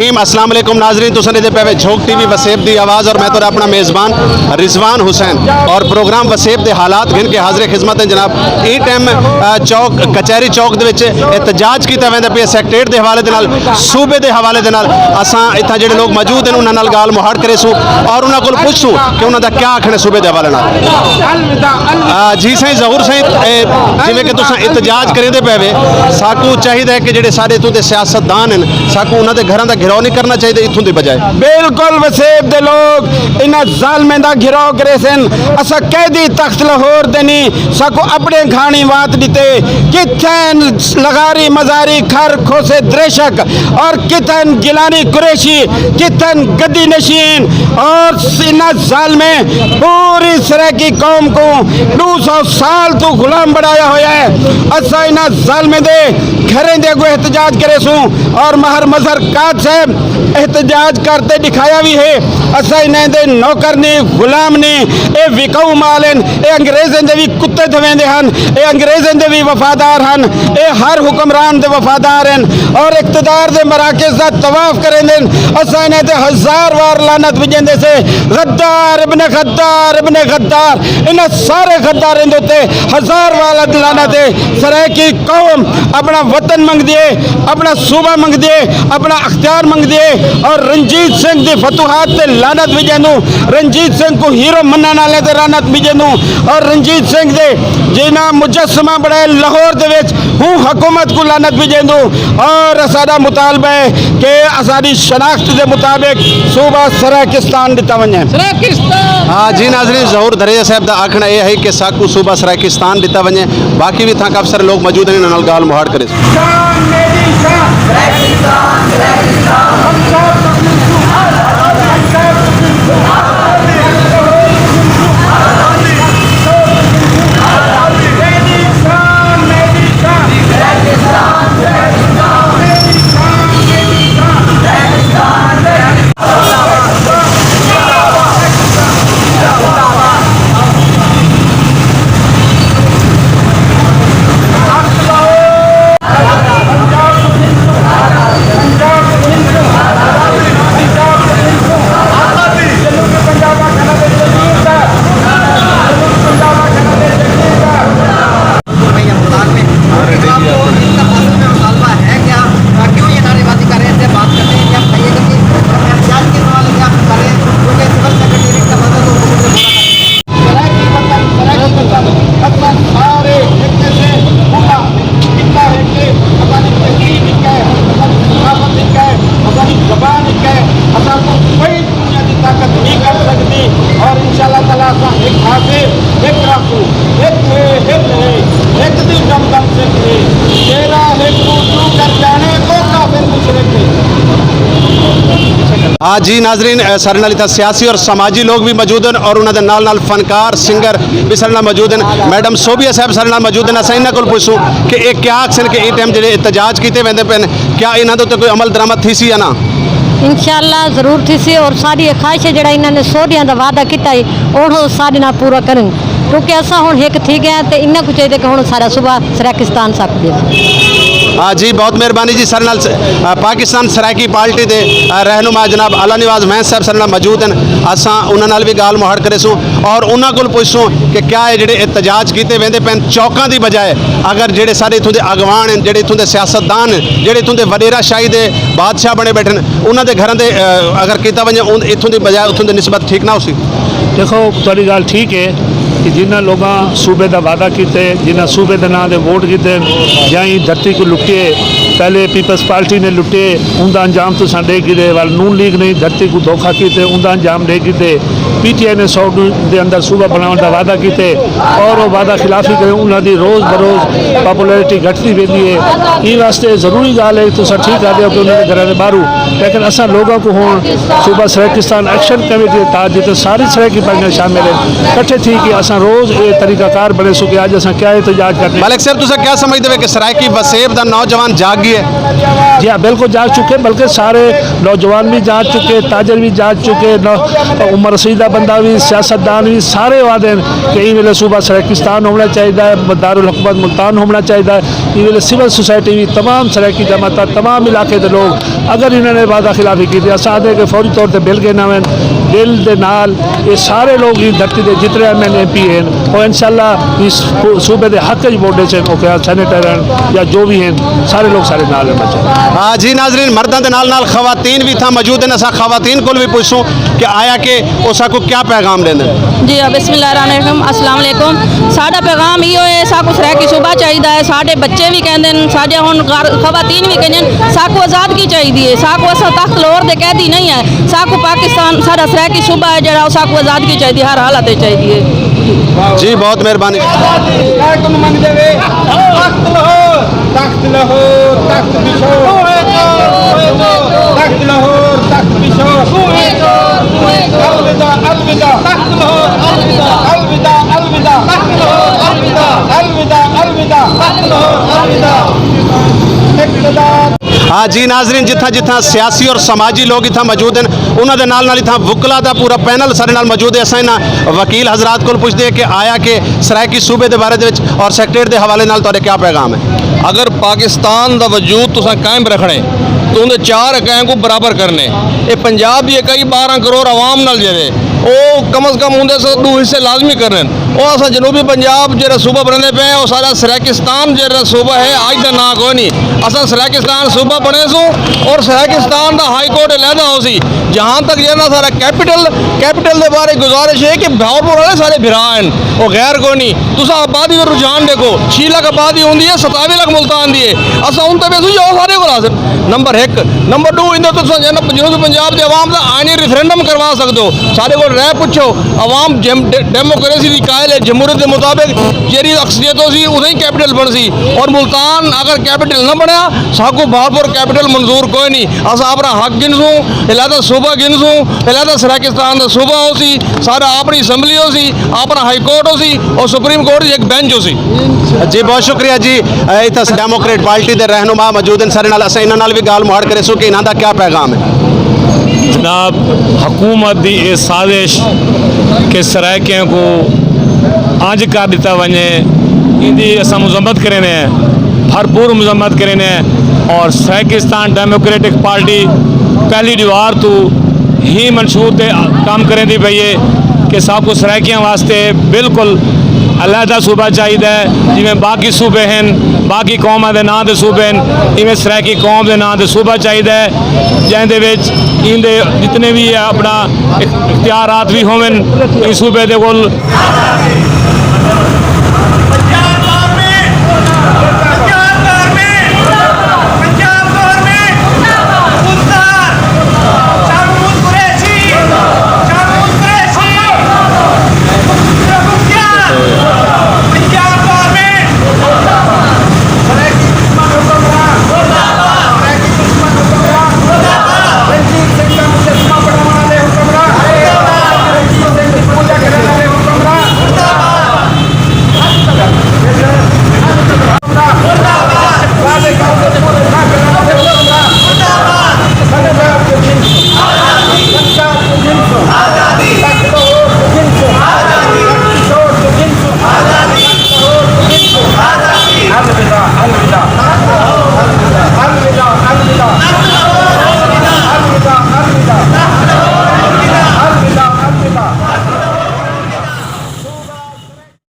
रहीम अस्सलाम वालेकुम नाजरीन तुसन दे पे झोंक टीवी वसेब दी आवाज़ और मैं तो अपना मेज़बान रिजवान हुसैन और प्रोग्राम वसेब दे हालात गिन के हाजिर खिदमत हैं जनाब। ई टाइम चौक कचहरी चौक दे विच एहतजाज कीता वेंदा पिया सेक्रेटरीट दे हवाले दे नाल सूबे दे हवाले दे नाल। असां इत्थां जिहड़े लोग मौजूद हैं उन्हां नाल गाल मुहाड़ करेसूं और उन्हां कोल पुछसूं कि उन्हां दा क्या आखना सूबे दे हवाले नाल। जी साईं ज़हूर साईं जिवें कि तुसां एहतजाज करेंदे पे वे साकू चाहिए है कि जिहड़े सारे इत्थों दे सियासतदान हैं साकू उन्हां दे घरां दा घिराव नहीं करना चाहिए इत्थों दी बजाय। बिल्कुल वसेब दे लोग इन्हां ज़ालमें दा घिराव करे सन। असा कैदी तख्त लाहौर देनी साकू अपने घाणी वात दिते किथन लगारी मजारी खर खोसे द्रेशक और किथन गिलानी कुरैशी किथन गद्दी नशीन और इन्हां ज़ालमें पूरी सराय की कौम को 200 साल तो गुलाम बनाया हुआ है। असा इन्हां ज़ालमें दे घरें दे गो एहतजाज करे सूं और महर मजहर काद साहब एहतजाज करते दिखाया भी है। असा इन्हें दे नौकर ने गुलाम ने ये विकाऊ माल हैं ये अंग्रेज़ों दे भी कुत्ते धवेंदे हन ये अंग्रेज़ों दे भी वफादार हन ये हर हुक्मरान दे वफादार हैं और इक़्तिदार दे मराकज़ दा तवाफ करेंदे। असा इन्हें दे हज़ार बार लानत विजेंदे से गद्दार इब्ने गद्दार इन्हें सारे गद्दारें दे उत्ते हज़ार बार लानत है। सराय की कौम अपना वतन मंग दिए अपना सूबा मंग दिए अपना अख्तियार मंग दिए और रंजीत सिंह की फतुहात से लानत विजेंदू रंजीत सिंह को हीरो मन्ना नाले ते लानत विजेंदू और रंजीत सिंह दे जिन्हें मुजस्समा बनाए लाहौर दे विच हूँ हुकूमत को लानत विजेंदू और साडा मुतालबा है कि असाडी शनाख्त के मुताबिक सूबा सराकिस्तान दिता वने। हाँ जी नाज़रीन ज़हूर धरेजा साहब का आखना यह है कि साकू सूबा सराकिस्तान दिता वने। बाकी भी था काफ़ी सारे लोग मौजूद हैं इन्हां नाल गाल मुहाड़ करे। हाँ जी नाजरीन सारे नाल सियासी और समाजी लोग भी मौजूद हैं और उन्होंने नाल नाल फनकार सिंगर भी सारे नाल मौजूद हैं। मैडम सोबिया साहब सारे नाल मौजूद हैं। असां इन्हां कोल पुछसूं कि ये क्या आखन कि ये टाइम जिहड़े एहतजाज कीते वेंदे पे क्या इन्हां दे उत्ते कोई अमल दरामद थी सी या ना? इंशाअल्लाह जरूर थी सी और सारी ख्वाहिश है जिहड़ा इन्होंने सोडियां दा वादा किया है और सारे नाल पूरा करन क्योंकि असा हुण एक थी गए तो इन्ना कुछ चाहिए कि हुण सारा सुबह सराकिस्तान सक दे। हाँ जी बहुत मेहरबानी जी सारे नाल पाकिस्तान सराकी पार्टी के रहनुमा जनाब आला निवाज महंत साहब सारे नाल मौजूद हैं। असां उन्हां नाल भी गाल मुहाड़ करेसूं और उन्हां कोल पुछसूं कि क्या ये जिहड़े एहतजाज कीते वेंदे पैन चौकां दी बजाय अगर जिहड़े सारे इत्थों दे अगवान हैं जिहड़े इत्थों दे सियासतदान हैं जिहड़े इत्थों दे वडेरा शाही दे बादशाह बने बैठे उन्हां दे घरां दे अगर कीता वजे इत्थों दी बजाय उत्थों दी निस्बत ठीक ना होसी? देखो तुहाडी गल ठीक है कि जिन्होंने लोगों सूबे का वादा किए जिन्हें सूबे के नाम से वोट किए या ही धरती को लुटे पहले पीपल्स पार्टी ने लुटे उनका अंजाम तो साढ़े कि वाल नून लीग ने धरती को धोखा किए उनका अंजाम दे किए PTI ने 100 के अंदर सूबा बनाने का वादा किए और वो वादा खिलाफी करें उन्होंने रोज़ बरोज़ पॉपुलैरिटी घटती वेंदी है। ये वास्ते ज़रूरी गाल है तो ठीक आ कि उन्होंने घर के बाहरों लेकिन असा लोगों को हूँ सूबा सराकिस्तान एक्शन कमेटी के तहत जिते सारी सराकी पार्टियां शामिल हैं कट्ठे थी कि असा रोज़ ये तरीकाकार बने सो कि अज असा क्या एहतजाज करते मलिक साहब तुसा क्या समझते हो कि सरायकी वसेब दा नौजवान जाग गया है? जी हाँ बिल्कुल जाग चुके, बल्कि सारे नौजवान भी जाग चुके, ताजर भी जाग चुके, उम्र रसीदा बंदा भी, सियासतदान भी, सारे वादे कि ई वेले सूबा सराकिस्तान होना चाहिए, दारुल हुकूमत मुल्तान होना चाहिए, ई वेले सिविल सोसाइटी भी, तमाम सराकी जमात, तमाम इलाके के लोग अगर इन्होंने वादा खिलाफी की थी असादे के फौरी तौर पर बिल के नाम बिल के नाल ये सारे लोग इस धरती के जितने MNMP हैं और इंशाल्लाह इस सूबे के हक वोटे से क्या सैनेटर हैं या जो भी हैं सारे लोग सारे नाल होना चाहिए। हाँ जी नाजरीन, मर्दों के नाल खवातीन भी था मौजूद हैं, असा खवातीन को भी पूछूँ कि आया कि उसा को क्या पैगाम देने? जी बिस्मिल्लाहिर्रहमानिर्रहीम, अस्सलाम वालेकुम। साडा पैगाम इहो है, साकू सराकी सूबा चाहिए है, साडे बच्चे भी कहते हैं, साडे हुण खवातीन भी कहते साकू आज़ाद की चाहिए, साकू असा तख्त लाहौर दे कैदी नहीं है, साकू पाकिस्तान साडा सराकी सूबा है जरा साकू आज़ाद की चाहिए, हर हालत चाहिए। जी बहुत मेहरबानी। तख्त लाहौर तख्त पिशोर, तख्त लाहौर तख्त पिशोर, अलविदा अलविदा तख्त लाहौर, अलविदा अलविदा तख्त लाहौर, अलविदा अलविदा तख्त लाहौर, अलविदा। हाँ जी नाजरीन, जिथा जिथा सियासी और समाजी लोग इतना मौजूद हैं उन्होंने नाल इतना वकला का पूरा पैनल सारे नाल मौजूद है। असा इन्होंने वकील हजरात को पूछते हैं कि आया कि सरायकी सूबे के बारे में और सैक्रेटरी के हवाले नाल तुहाडे क्या पैगाम है? अगर पाकिस्तान का वजूद तुसा कायम रखने तो उन्हें 4 इकाइयों को बराबर करने, ये पंजाब की इकाई 12 करोड़ आवाम नाल जेवे वो कम अज़ कम उनके 2 हिस्से लाजमी करने और असा जनूबी पंजाब जो सूबा बनने पे और सारा सराकिस्तान जो सूबा है आज का ना कोई नहीं, असा सराकिस्तान सूबा बने सू और सराकिस्तान का हाई कोर्ट लहदा हो सी। जहाँ तक जो ना सारा कैपिटल के बारे गुजारिश है कि भावलपुर वाले सारे भिरा हैं वो गैर कोई नहीं। तुसा आबादी का रुझान देखो, 6 लाख आबादी होंगी है, 27 लाख मुल्तान दी है, असा उन तक बेसू जाओ सारे को हासिल। नंबर 1 नंबर 2 इन जनूबी पंजाब के अवाम का आईनी रेफरेंडम करवा सकते हो, सारे को राय पुछो, अवाम डेमोक्रेसी की कायल है, जमहूरियत के मुताबिक जी अक्सरियत हो सी उसे कैपिटल बन सी और मुल्तान अगर कैपिटल न बनया साकू भावलपुर कैपिटल मंजूर कोई नहीं। अस अपना हक गिनसूँ, इलादा सूबा गिनसूँ, इलादा सराकिस्तान का सूबा हो सी, सारा अपनी असैम्बली हो सी, अपना हाई कोर्ट हो सी और सुप्रीम कोर्ट एक बेंच हो सी। जी बहुत शुक्रिया जी। इतना डेमोक्रेट पार्टी के रहनुमा मौजूद हैं, सारे नाल असा इन्हां नाल भी गाल मुहाड़ करे सो कि इन्हां दा क्या पैगाम है? जनाब हुकूमत की ये साजिश के सरायकियों को आज कर दिता वने इनकी असा मजम्मत करें, भरपूर मजम्मत करें और सराकिस्तान डेमोक्रेटिक पार्टी पहली दीवार तो ही मंशूर से काम करें दी पई है कि सबको सरायकियों वास्ते बिल्कुल अलहदा सूबा चाहिए जिमें बाकी सूबे हैं, बाकी कौमां दे नां दे सूबे हैं, इवें सरायकी कौम के नां दे सूबा चाहिए जिंदे विच इंदे जितने भी अपना इख्तियारात भी होवन इस सूबे दे कोल